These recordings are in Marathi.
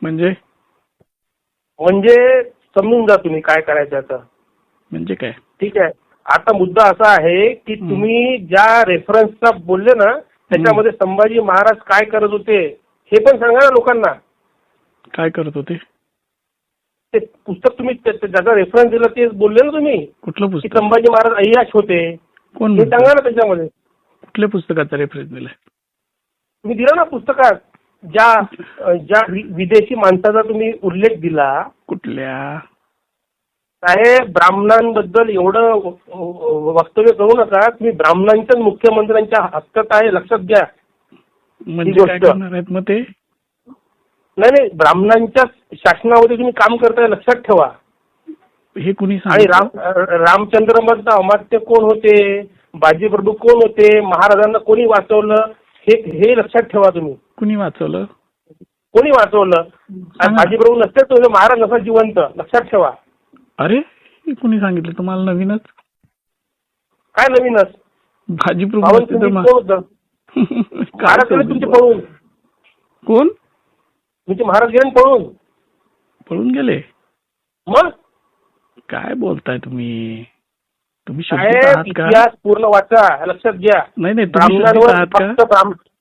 म्हणजे म्हणजे समजून जा तुम्ही काय करायचं आता. म्हणजे काय? ठीक आहे. आता मुद्दा असा आहे की तुम्ही ज्या रेफरन्सचा बोलले ना त्याच्यामध्ये संभाजी महाराज काय करत होते हे पण सांगा ना लोकांना. काय करत होते? ते पुस्तक तुम्ही ज्याचा रेफरन्स दिला ते बोलले ना तुम्ही. कुठलं की पुस्तक? संभाजी महाराज अय्याश होते. कोण हे म्हणतं? सांगा ना त्याच्यामध्ये. कुठल्या पुस्तकाचा रेफरन्स दिलाय? तुम्ही दिला ना पुस्तकात ज्या विदेशी माणसाचा तुम्ही उल्लेख दिला. कुठल्या? साहेब ब्राह्मणांबद्दल एवढं वक्तव्य करू नका. तुम्ही ब्राह्मणांच्याच मुख्यमंत्र्यांच्या हक्कात आहे लक्षात घ्या. म्हणजे काय करणार आहेत मग ते? नाही ब्राह्मणांच्या शासनामध्ये तुम्ही काम करताय लक्षात ठेवा. हे कुणी आणि सांगितलं? रामचंद्र मधलं अमात्य कोण होते, बाजीप्रभू कोण होते, महाराजांना कोणी वाचवलं हे लक्षात ठेवा तुम्ही. कुणी वाचवलं? कोणी वाचवलं? बाजीप्रभू नसते तो महाराज नसा जिवंत लक्षात ठेवा. अरे हे कुणी सांगितलं तुम्हाला? नवीनच? काय नवीनच? बाजीप्रभू नसते तर कोण होतं? महाराज गेले तुमचे पळून. कोण? तुमचे महाराज गेले पळून गेले? मग काय बोलताय तुम्ही? तुम्ही शोधित साहेब आहात का? इतिहास पूर्ण वाचा लक्षात घ्या. नाही तुम्ही शोधित ब्राह्मणांवर आहात का? फक्त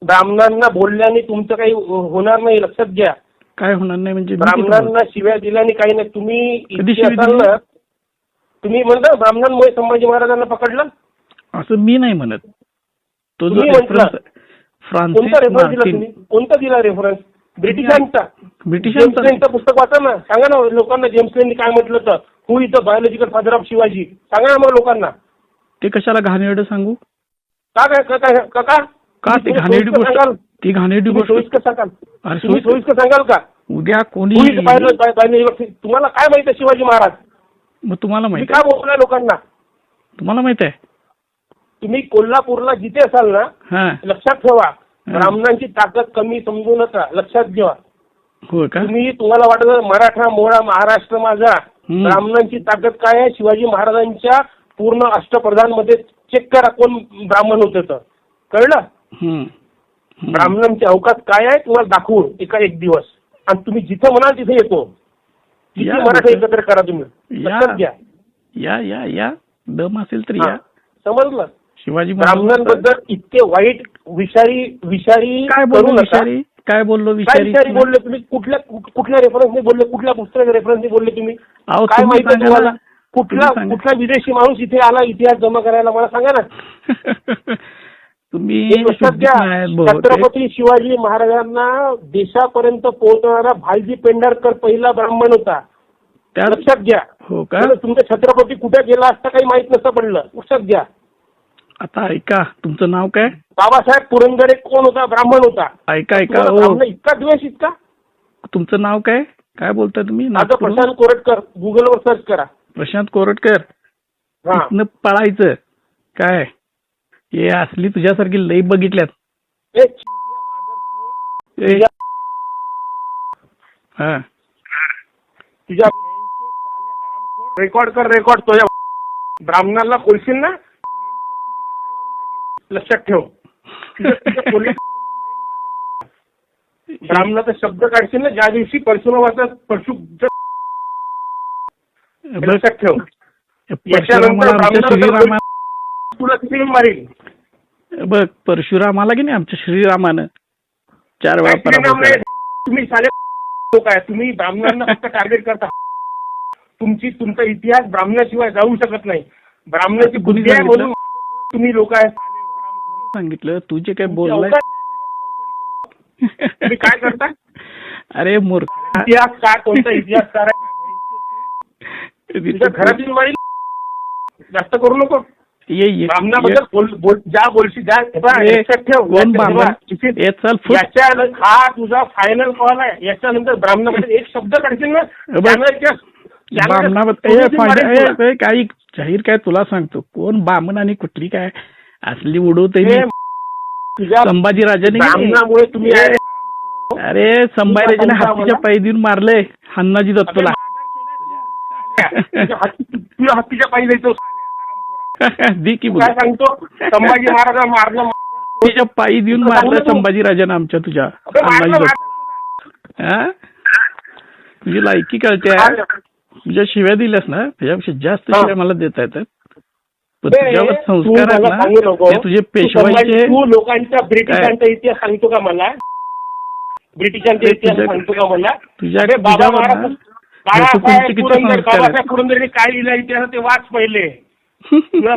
ब्राह्मणांना बोलल्याने तुमचं काही होणार नाही लक्षात घ्या. काय होणार नाही म्हणजे? ब्राह्मणांना शिव्या दिल्याने काही नाही. तुम्ही कधी शिवी इतिहासाला दिली? तुम्ही म्हणता ब्राह्मणांमुळे संभाजी महाराजांना पकडलं असं मी नाही म्हणत. तो जो तुम्ही म्हटलं. फ्रान्सिस कोणता रेफरन्स दिला मार्टिन. तुम्ही? कोणता दिला रेफरन्स? ब्रिटिशांचा. जेम्स ब्रिटिशांचा. लेनचं पुस्तक वाचा ना. सांगा ना लोकांना जेम्स लेननी काय म्हटलं तर. Who is the biological father of Shivaji. सांगा ना मग लोकांना. ते कशाला घाणेरडं सांगू? का ते घाणेरडी गोष्ट? ती घाणेरडी गोष्ट सोयीस्कर सांगाल? अरे तुम्ही सोयीस्कर सांगाल का? उद्या कोणी तुम्हाला काय माहिती शिवाजी महाराज? मग तुम्हाला तुम्ही माहित काय आहे? बोलताय लोकांना? तुम्हाला माहित आहे? तुम्ही कोल्हापूरला जिथे असाल ना हा लक्षात ठेवा ब्राह्मणांची ताकद कमी समजू नका लक्षात घ्या. हो का? तुम्हाला वाटत मराठा मोळा महाराष्ट्र माझा. ब्राह्मणांची ताकद काय आहे? शिवाजी महाराजांच्या पूर्ण अष्टप्रधान मध्ये चेक करा कोण ब्राह्मण होते तर कळलं. ब्राह्मणांची अवकाश काय आहे तुम्हाला दाखवून एक दिवस. आणि तुम्ही जिथं म्हणाल तिथे येतो. किती मराठा एकत्र करा तुम्ही लक्षात घ्या. या दम असेल तर या. समजलं? शिवाजी ब्राह्मणांबद्दल इतके वाईट विषारी काय बोललो? विषारी काय बोललो? विषारी बोलले तुम्ही? कुठल्या रेफरन्सने बोलले? कुठल्या पुस्तकाच्या रेफरन्सने बोलले तुम्ही? अहो, काय माहिती सांगा तुम्हाला? ना. कुठला विदेशी माणूस इथे आला इतिहास जमा करायला मला सांगा ना. तुम्ही लक्षात घ्या. छत्रपती शिवाजी महाराजांना देशापर्यंत पोहोचणारा भालजी पेंढारकर पहिला ब्राह्मण होता. लक्षात घ्या. हो का? तुमचा छत्रपती कुठे गेला असता काही माहित नसतं पडलं. लक्षात घ्या. आता ऐका. तुमचं नाव काय? बाबासाहेब पुरंदरे कोण होता? ब्राह्मण होता. ऐका इतका द्वेष इतका. तुमचं नाव काय? काय बोलताय तुम्ही? माझं प्रशांत कोरटकर. गुगलवर सर्च करा. प्रशांत कोरटकर. इथनं पळायचं काय? हे असली तुझ्यासारखी लई बघितल्यात. तुझ्या रेकॉर्ड कर. तुझ्या ब्राह्मणाला बोलशील ना लक्षात ठेव. ब्राह्मणाचा शब्द काढशील ना ज्या दिवशी परशुरामाचा लक्षात ठेव. याच्यानंतर तुला किती मारेल बघ. परशुरामाला की नाही आमच्या श्रीरामानं 4 वेळा पराभव केला. तुम्ही साले लोक आहे. तुम्ही ब्राह्मणांना फक्त टार्गेट करता. तुमचा इतिहास ब्राह्मणाशिवाय जाऊ शकत नाही. ब्राह्मणाची बुद्धी आहे म्हणून तुम्ही लोक आहे. सांगितलं तू जे काय बोललाय. तुम्ही काय करता? अरे मूर्ख. इतिहास काय? कोणता इतिहास काय? तुझ्या घरातील मारी जास्त करू नको. ब्राह्मणाबद्दल ज्या बोलशी लक्षात ठेव. हा तुझा फायनल कॉल आहे. याच्यानंतर ब्राह्मणाबद्दल एक शब्द काढशील ना ब्राह्मणाबद्दल काही जाहीर काय तुला सांगतो. कोण ब्राह्मण आणि कुठली काय असली उडवते संभाजीराजाने. ब्राह्मणामुळे तुम्ही अरे संभाजीराजाने हत्तीच्या पायी देऊन मारले हन्नाजी दत्तला. तुला हत्तीच्या पायी द्यायचो दी की काय सांगतो? संभाजी महाराज मारलं तिच्या पायी देऊन मारलं संभाजीराजाने आमच्या तुझ्या हन्नाजी दत्त. तुझी लायकी कळते. तुझ्या शिव्या दिल्यास ना त्याच्यापेक्षा जास्त शिव्या मला देता येतात. पण तुझ्यावर संस्कार आहेत ना ते तुझे पेशवाईचे. तू लोकांच्या ब्रिटिशांचा इतिहास सांगतो का मला? ब्रिटिशांचा इतिहास सांगतो का मला? बाबासाहेब पुरंदरेने काय लिहिलं इतिहास ते वाच पहिले. तुला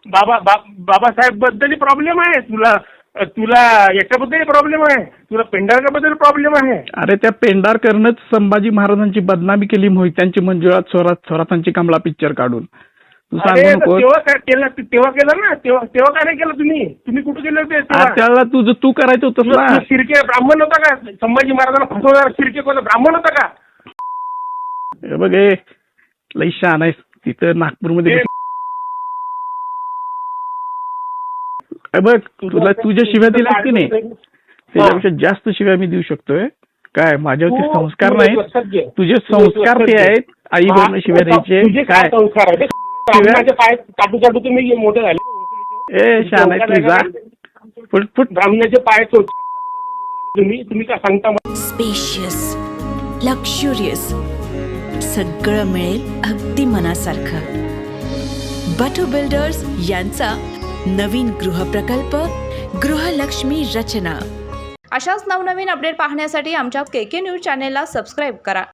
बाबासाहेब बद्दल प्रॉब्लेम आहे, तुला याच्याबद्दल प्रॉब्लेम आहे, तुला पेंढारकरबद्दल प्रॉब्लेम आहे. अरे त्या पेंढारकरनंच संभाजी महाराजांची बदनामी केली, मोहित्यांची मंजुळात थोरातांची कमला पिक्चर काढून. तू सांगू नको. तेव्हा केलं ना, तेव्हा काय नाही केलं तुम्ही कुठे गेले होते? त्याला तू करायचं होतं ना. शिर्के ब्राह्मण होता का? संभाजी महाराजांना फसवणारा शिर्के कोण ब्राह्मण होता का? बघ लई शहाणा आहेस. तिथं नागपूरमध्ये बघ तुला तुझ्या शिव्या दिल्यास की नाही त्याच्यापेक्षा जास्त शिव्या मी देऊ शकतोय. काय माझ्यावरती संस्कार नाही, तुझे संस्कार ते आहेत. आई बहिण शिव्या द्यायचे काय संस्कार आहे? पाय काटू काटू तुम्ही मोठे झाले. शहाणा आहे तुझा. फुट ब्राह्मणाचे पाय तुम्ही काय सांगता? स्पेशियस, लक्झुरियस, सगळं मिळेल अगदी मनासारखं. बटू बिल्डर्स यांचा नवीन गृहप्रकल्प गृहलक्ष्मी रचना. अशाच नवनवीन अपडेट पाहण्यासाठी आमच्या KK न्यूज चॅनेलला सबस्क्राईब करा.